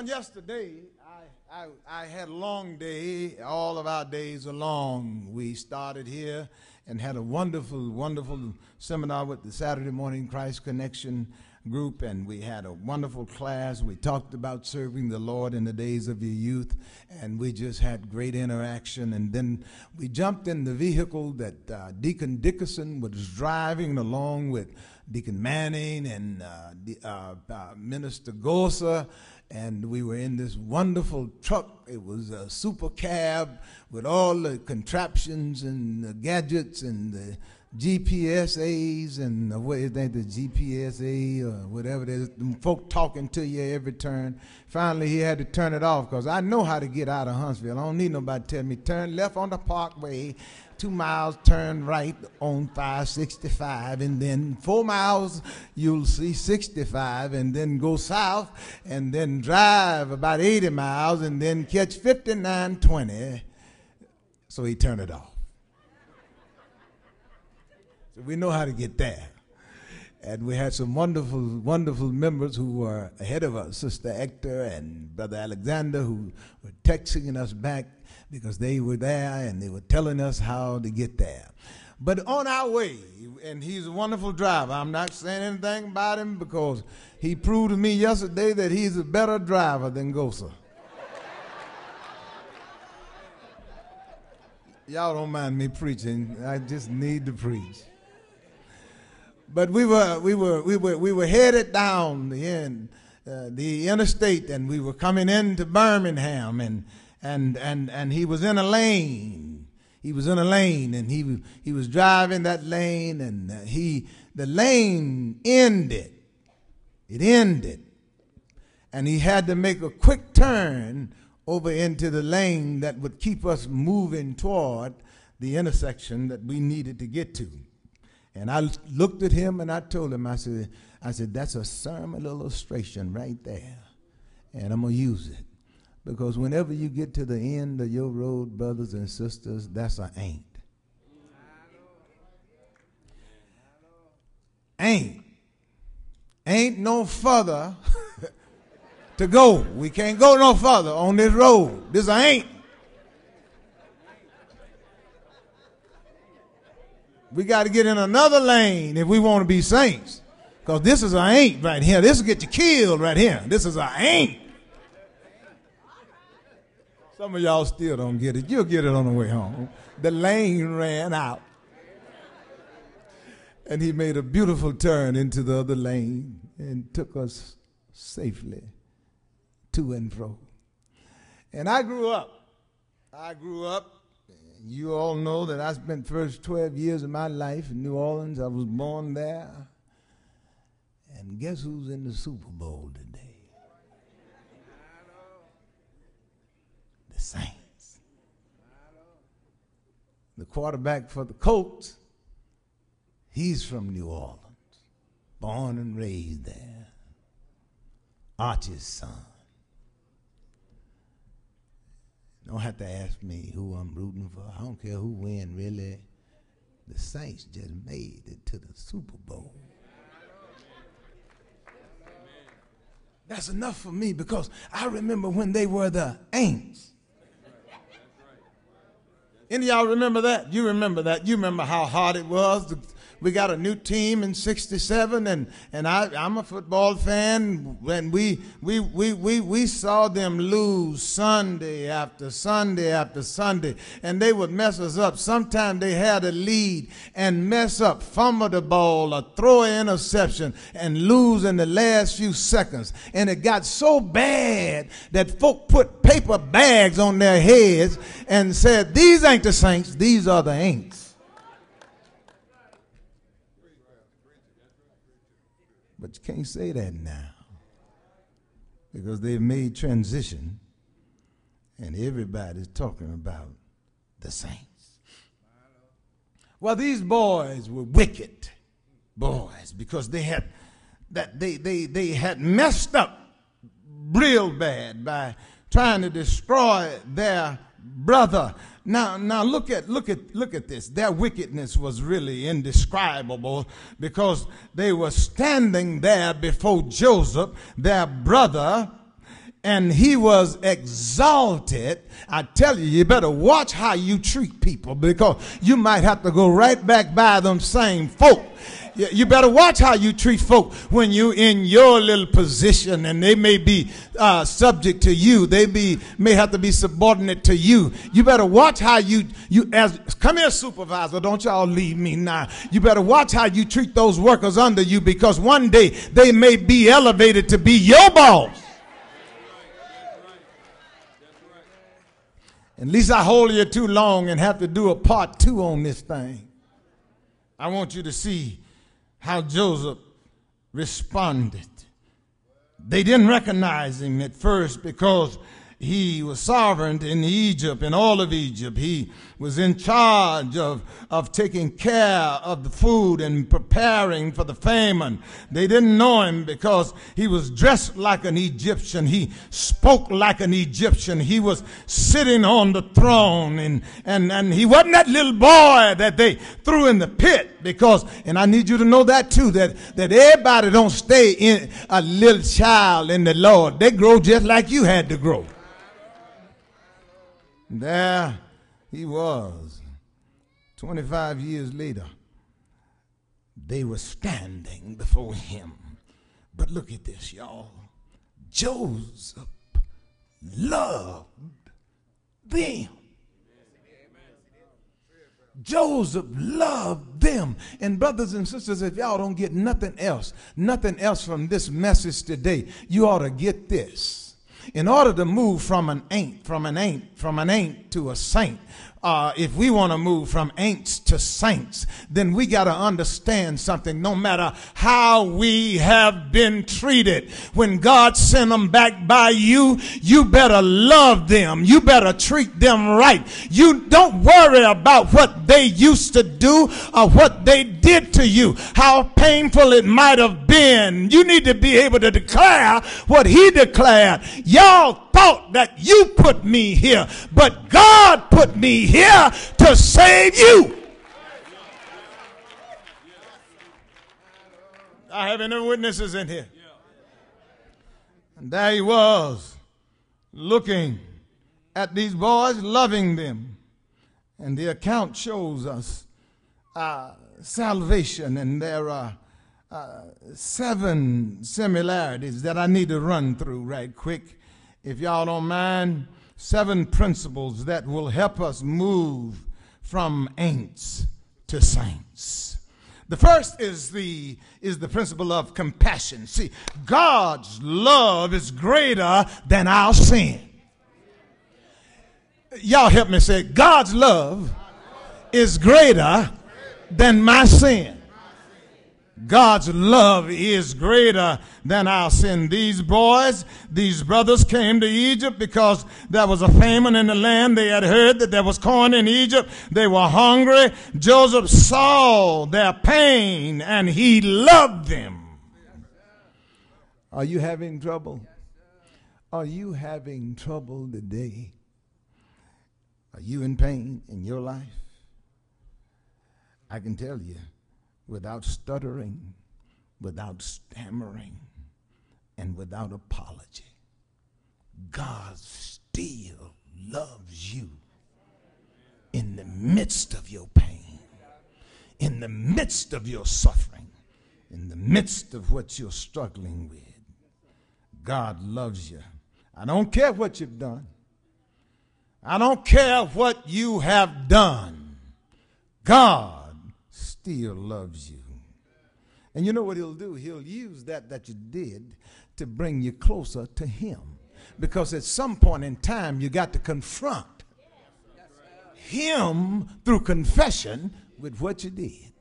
On yesterday, I had a long day. All of our days are long. We started here and had a wonderful, wonderful seminar with the Saturday Morning Christ Connection group, and we had a wonderful class. We talked about serving the Lord in the days of your youth, and we just had great interaction. And then we jumped in the vehicle that Deacon Dickerson was driving along with Deacon Manning and Minister Gosa, and we were in this wonderful truck. It was a super cab with all the contraptions and the gadgets and the GPSAs and what is that, the GPSA or whatever it is, folk talking to you every turn. Finally, he had to turn it off because I know how to get out of Huntsville. I don't need nobody to tell me, turn left on the Parkway, 2 miles, turn right on 565, and then 4 miles, you'll see 65, and then go south, and then drive about 80 miles, and then catch 5920. So he turned it off. So we know how to get there. And we had some wonderful, wonderful members who were ahead of us, Sister Hector and Brother Alexander, who were texting us back because they were there and they were telling us how to get there. But on our way, and he's a wonderful driver. I'm not saying anything about him because he proved to me yesterday that he's a better driver than Gosa. Y'all don't mind me preaching. I just need to preach. But we were headed down the interstate, and we were coming into Birmingham, and he was in a lane. He was in a lane, and he was driving that lane, and the lane ended. It ended, and he had to make a quick turn over into the lane that would keep us moving toward the intersection that we needed to get to. And I looked at him and I told him, I said, that's a sermon illustration right there. And I'm going to use it. Because whenever you get to the end of your road, brothers and sisters, that's an ain't. Ain't no further to go. We can't go no further on this road. This ain't. We got to get in another lane if we want to be saints. Because this is an ain't right here. This will get you killed right here. This is an ain't. Some of y'all still don't get it. You'll get it on the way home. The lane ran out. And he made a beautiful turn into the other lane and took us safely to and fro. And I grew up. You all know that I spent the first 12 years of my life in New Orleans. I was born there. And guess who's in the Super Bowl today? The Saints. The quarterback for the Colts, he's from New Orleans, born and raised there. Archie's son. Don't have to ask me who I'm rooting for. I don't care who wins, really. The Saints just made it to the Super Bowl. That's enough for me because I remember when they were the Aints. Any of y'all remember that? You remember that. You remember how hard it was. We got a new team in '67, and I'm a football fan. And we saw them lose Sunday after Sunday after Sunday, and they would mess us up. Sometimes they had a lead and mess up, fumble the ball, or throw an interception, and lose in the last few seconds. And it got so bad that folk put paper bags on their heads and said, "These ain't the Saints; these are the Aints." But you can't say that now because they've made transition and everybody's talking about the Saints. Well, these boys were wicked boys because they had messed up real bad by trying to destroy their brother. Now look at this. Their wickedness was really indescribable because they were standing there before Joseph, their brother, and he was exalted. I tell you, you better watch how you treat people, because you might have to go right back by them same folk. You better watch how you treat folk when you're in your little position, and they may be subject to you. They may have to be subordinate to you. You better watch how you come here, supervisor, don't y'all leave me now. You better watch how you treat those workers under you, because one day they may be elevated to be your boss. At least I hold you too long and have to do a part 2 on this thing. I want you to see how Joseph responded. They didn't recognize him at first because he was sovereign in Egypt, in all of Egypt. He was in charge of taking care of the food and preparing for the famine. They didn't know him because he was dressed like an Egyptian. He spoke like an Egyptian. He was sitting on the throne, and he wasn't that little boy that they threw in the pit, because, and I need you to know that too, that everybody don't stay in a little child in the Lord. They grow just like you had to grow. There he was. 25 years later, they were standing before him. But look at this, y'all. Joseph loved them. Joseph loved them. And brothers and sisters, if y'all don't get nothing else from this message today, you ought to get this. In order to move from an ain't to a saint, if we want to move from ain'ts to saints, then we got to understand something. No matter how we have been treated, when God sent them back by you, you better love them. You better treat them right. You don't worry about what they used to do or what they did to you, how painful it might have been. You need to be able to declare what he declared. Y'all thought that you put me here, but God put me here to save you. I have any witnesses in here? And there he was, looking at these boys, loving them. And the account shows us salvation, and there are 7 similarities that I need to run through right quick. If y'all don't mind, 7 principles that will help us move from ain'ts to saints. The first is the principle of compassion. See, God's love is greater than our sin. Y'all help me say, God's love is greater than my sin. God's love is greater than our sin. These brothers came to Egypt because there was a famine in the land. They had heard that there was corn in Egypt. They were hungry. Joseph saw their pain and he loved them. Are you having trouble? Are you having trouble today? Are you in pain in your life? I can tell you, without stuttering, without stammering, and without apology, God still loves you in the midst of your pain, in the midst of your suffering, in the midst of what you're struggling with. God loves you. I don't care what you've done. I don't care what you have done. God still loves you. And you know what he'll do? He'll use that you did to bring you closer to him. Because at some point in time, you got to confront him through confession with what you did.